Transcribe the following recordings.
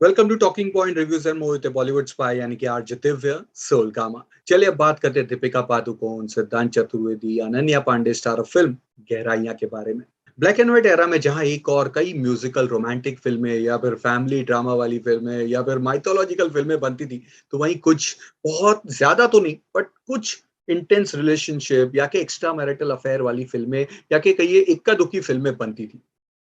Welcome to talking point reviews and more with Bollywood spy यानी कि RJ Divya soul कामा। चलिए अब बात करते हैं Deepika Padukone, Siddhant Chaturvedi, Ananya Pandey star of film Gehraiyaan के बारे में। ब्लैक एंड व्हाइट एरा में जहां एक और कई म्यूजिकल रोमांटिक फिल्में या फिर फैमिली ड्रामा वाली फिल्में या फिर माइथोलॉजिकल फिल्में बनती थी, तो वहीं कुछ बहुत ज्यादा तो नहीं बट कुछ इंटेंस रिलेशनशिप या कि एक्स्ट्रा मैरिटल अफेयर वाली फिल्में या कि कहिए इक्का दुक्की फिल्में बनती थी।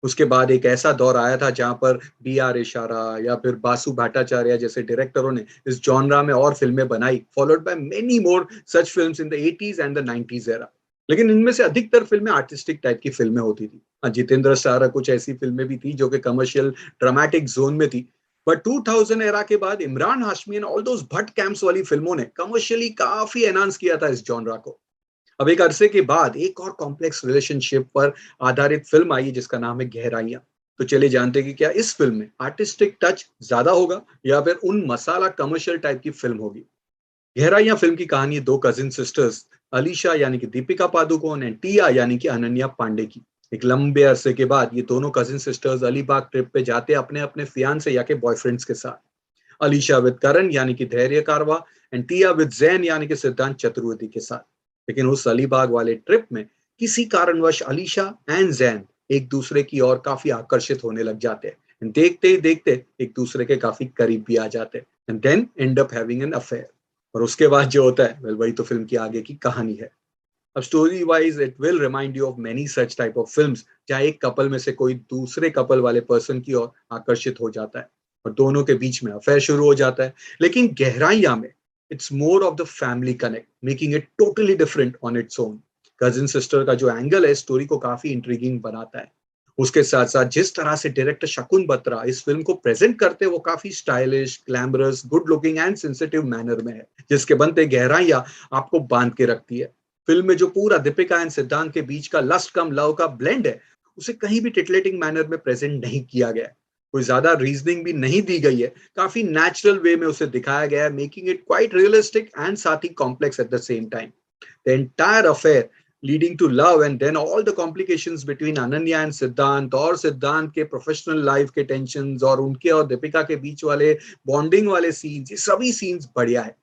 उसके बाद एक ऐसा दौर आया था जहां पर बी आर इशारा या फिर बासु भट्टाचार्य जैसे डायरेक्टरों ने इस जॉनरा में और फिल्में बनाई, followed by many more such films in the 80s and the 90s era. लेकिन इनमें से अधिकतर फिल्में आर्टिस्टिक टाइप की फिल्में होती थी। जितेंद्र सारा कुछ ऐसी फिल्में भी थी जो कि कमर्शियल ड्रामेटिक जोन में थी। बट 2000 एरा के बाद Imran Hashmi and all those Bhatt camps वाली फिल्मों ने कमर्शियली काफी एनहांस किया था इस जॉनरा को। अब एक अरसे के बाद एक और कॉम्प्लेक्स रिलेशनशिप पर आधारित फिल्म आई है जिसका नाम है गहराइयां। तो चलिए जानते हैं कि क्या इस फिल्म में आर्टिस्टिक टच ज्यादा होगा या फिर उन मसाला कमर्शियल टाइप की फिल्म होगी। गहराइयां फिल्म की कहानी दो कजिन सिस्टर्स अलीशा यानी कि दीपिका पादुकोण एंड टिया यानी कि अनन्या पांडे की। एक लंबे अरसे के बाद ये दोनों कजिन सिस्टर्स अलीबाग ट्रिप पे जाते हैं अपने अपने फियांसे या के बॉयफ्रेंड्स के साथ। अलीशा विद करण यानी कि धैर्य कारवा एंड टिया विद जैन यानी कि सिद्धांत चतुर्वेदी के साथ। लेकिन उस अलीबाग वाले ट्रिप में किसी कारणवश अलीशा एंड जैन एक दूसरे की ओर काफी आकर्षित होने लग जाते हैं। देखते ही देखते एक दूसरे के काफी करीब भी आ जाते हैं and then end up having an affair. और उसके बाद जो होता है वही तो फिल्म की आगे की कहानी है। अब story wise it will remind you of many such type of films जहाँ एक कपल में से कोई दूसरे कपल वाले पर्सन की ओर आकर्षित हो जाता है और दोनों के बीच में अफेयर शुरू हो जाता है। लेकिन गहराइयां में it's more of the family connect, making it totally different on its own. Cousin sister का जो एंगल है स्टोरी को काफी इंट्रीगिंग बनाता है। उसके साथ साथ जिस तरह से डायरेक्टर शकुन बत्रा इस फिल्म को प्रेजेंट करते हैं वो काफी stylish, glamorous, good looking and sensitive manner में है, जिसके बनते गहराइयां आपको बांध के रखती है। फिल्म में जो पूरा दीपिका एंड सिद्धांत के बीच का लस्ट कम लव का ब्लेंड है उसे कहीं भी टिटलेटिंग मैनर में प्रेजेंट नहीं किया गया है। कोई ज्यादा रीजनिंग भी नहीं दी गई है, काफी नेचुरल वे में उसे दिखाया गया है, making it quite realistic and साथ ही complex at the same time. The entire affair leading to love and then all the complications between Ananya and Siddhant और सिद्धांत के प्रोफेशनल लाइफ के टेंशंस और उनके और दीपिका के बीच वाले बॉन्डिंग वाले सीन्स, ये सभी सीन्स बढ़िया है।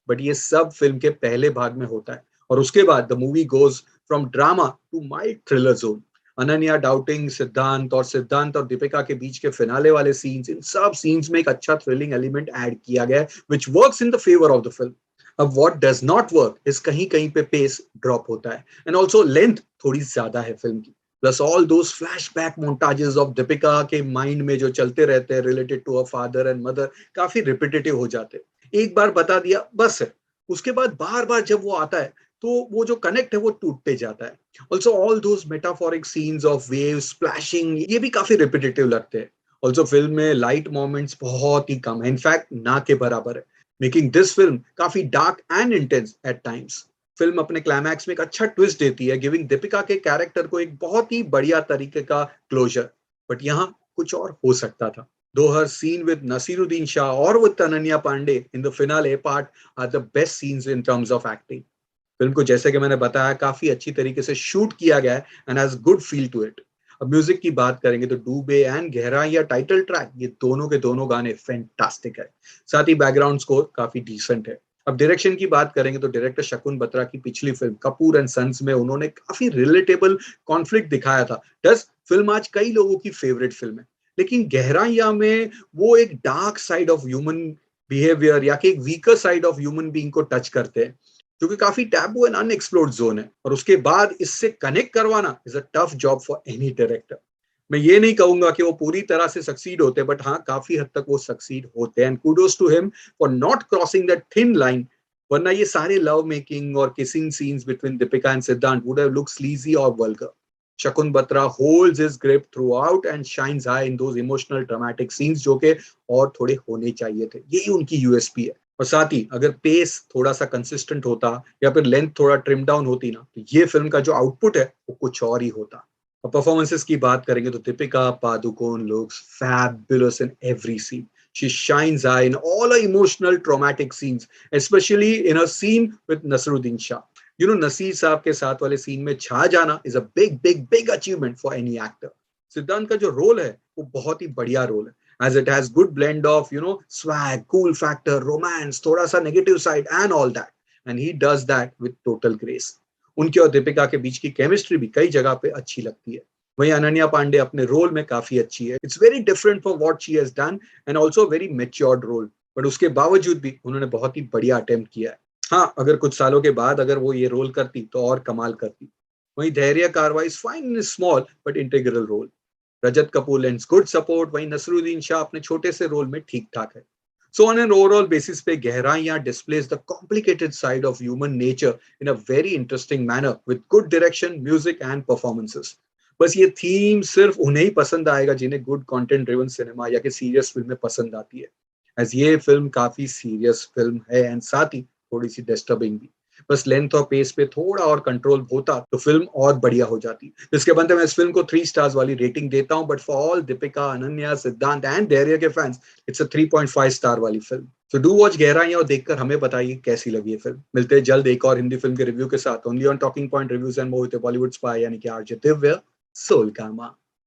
बट ये सब फिल्म के पहले भाग में होता है और उसके बाद the movie goes from drama to mild thriller zone. Ananya doubting Siddhant और दीपिका के बीच के फिनाले वाले सीन्स, इन सब सीन्स में एक अच्छा थ्रिलिंग एलिमेंट ऐड किया गया है which works in the favour of the film. अब what does not work is कहीं कहीं पे पेस ड्रॉप होता है एंड ऑल्सो लेंथ थोड़ी ज्यादा है फिल्म की। Plus all those flashback montages of Deepika के माइंड में जो चलते रहते हैं related to a father and mother काफी रिपीटेटिव हो जाते हैं। एक बार बता दिया बस है, उसके बाद बार बार जब वो आता है तो वो जो कनेक्ट है वो टूटते जाता है। Also all those metaphoric scenes of waves splashing ये भी काफी रिपीटेटिव लगते हैं। ऑल्सो फिल्म में लाइट मोमेंट्स बहुत ही कम है, इनफैक्ट ना के बराबर है, मेकिंग दिस फिल्म काफी dark and intense at times. Film अपने क्लाइमैक्स में एक अच्छा ट्विस्ट देती है, गिविंग दीपिका के कैरेक्टर को एक बहुत ही बढ़िया तरीके का क्लोजर। बट यहाँ कुछ और हो सकता था। Though her scene with Naseeruddin Shah और with Ananya Panday in the finale part are the best scenes in terms of acting. Film को जैसे कि मैंने बताया काफी अच्छी तरीके से शूट किया गया है and has good feel to it. अब म्यूजिक की बात करेंगे तो डूबे एंड गहराइयां टाइटल ट्रैक ये दोनों के दोनों गाने फैंटास्टिक है। साथ ही बैकग्राउंड स्कोर काफी डिसेंट है। अब डायरेक्शन की बात करेंगे तो डायरेक्टर शकुन बत्रा की पिछली फिल्म कपूर एंड सन्स में उन्होंने काफी रिलेटेबल कॉन्फ्लिक्ट दिखाया था। दस फिल्म आज कई लोगों की फेवरेट फिल्म है, लेकिन गहराइयां में वो एक dark side of human behaviour या कि एक weaker side of human being को टच करते हैं जो कि काफी टैबू एंड अनएक्सप्लोर्ड जोन है। और उसके बाद इससे कनेक्ट करवाना is a tough job for any director. मैं ये नहीं कहूंगा कि वो पूरी तरह से सक्सीड होते, बट हाँ काफी हद तक वो सक्सीड होते हैं and kudos to him for not crossing that thin line. वरना ये सारे लव मेकिंग और kissing scenes between Deepika and Siddhant would have look sleazy और vulgar. Shakun Batra holds his grip throughout and shines high in those emotional dramatic scenes जो कि और थोड़े होने चाहिए थे। यही उनकी यूएसपी है। और साथ ही अगर पेस थोड़ा सा कंसिस्टेंट होता या फिर लेंथ थोड़ा ट्रिम डाउन होती ना तो ये फिल्म का जो आउटपुट है वो कुछ और ही होता। और परफॉर्मेंसेस की बात करेंगे तो Deepika Padukone looks fabulous in every scene. She shines eye in all her emotional traumatic scenes, especially in her scene with Nasruddin Shah. You know, Naseer साहब के साथ वाले सीन में छा जाना is a big, big, big achievement for any actor. सिद्धांत का जो रोल है वो बहुत ही बढ़िया रोल है as it has good blend of swag, cool factor, romance, थोड़ा सा negative side and all that, and he does that with total grace. उनके और दीपिका के बीच की केमिस्ट्री भी कई जगह पे अच्छी लगती है. वहीं अनन्या पांडे अपने रोल में काफी अच्छी है. It's very different from what she has done and also very matured role, but उसके बावजूद भी उन्होंने बहुत ही बढ़िया अटेम्प्ट किया है. हाँ, अगर कुछ सालों के बाद अगर वो ये रोल करती तो और कमाल करती. वहीं Dhairya Karwa is fine in small but integral role. Rajat Kapoor lends good support. वहीं नसरुद्दीन शाह अपने छोटे से रोल में ठीक ठाक है. So on an overall basis पे गहराइयां displays the complicated side of human nature in a very interesting manner with good direction, music and performances. बस ये थीम सिर्फ उन्हें ही पसंद आएगा जिन्हें गुड कंटेंट ड्रिवन सिनेमा या कि सीरियस फिल्में पसंद आती है. एज ये फिल्म काफी सीरियस फिल्म है एंड साथ ही थोड़ी सी डिस्टर्बिंग भी. बस लेंथ और पेस पे थोड़ा और कंट्रोल होता तो फिल्म और बढ़िया हो जाती. इसके बनते मैं इस फिल्म को 3 स्टार्स वाली रेटिंग देता हूं, but for all Deepika, Ananya, सिद्धांत एंड धैर्य के फैंस इट्स अ 3.5 स्टार वाली फिल्म. सो डू वॉच गहराइयां और देखकर हमें बताइए कैसी लगी ये फिल्म. मिलते हैं जल्द एक और हिंदी फिल्म के रिव्यू के साथ only on talking point reviews and more with Bollywood spy यानी कि आरजे दिव्य सोल कामा.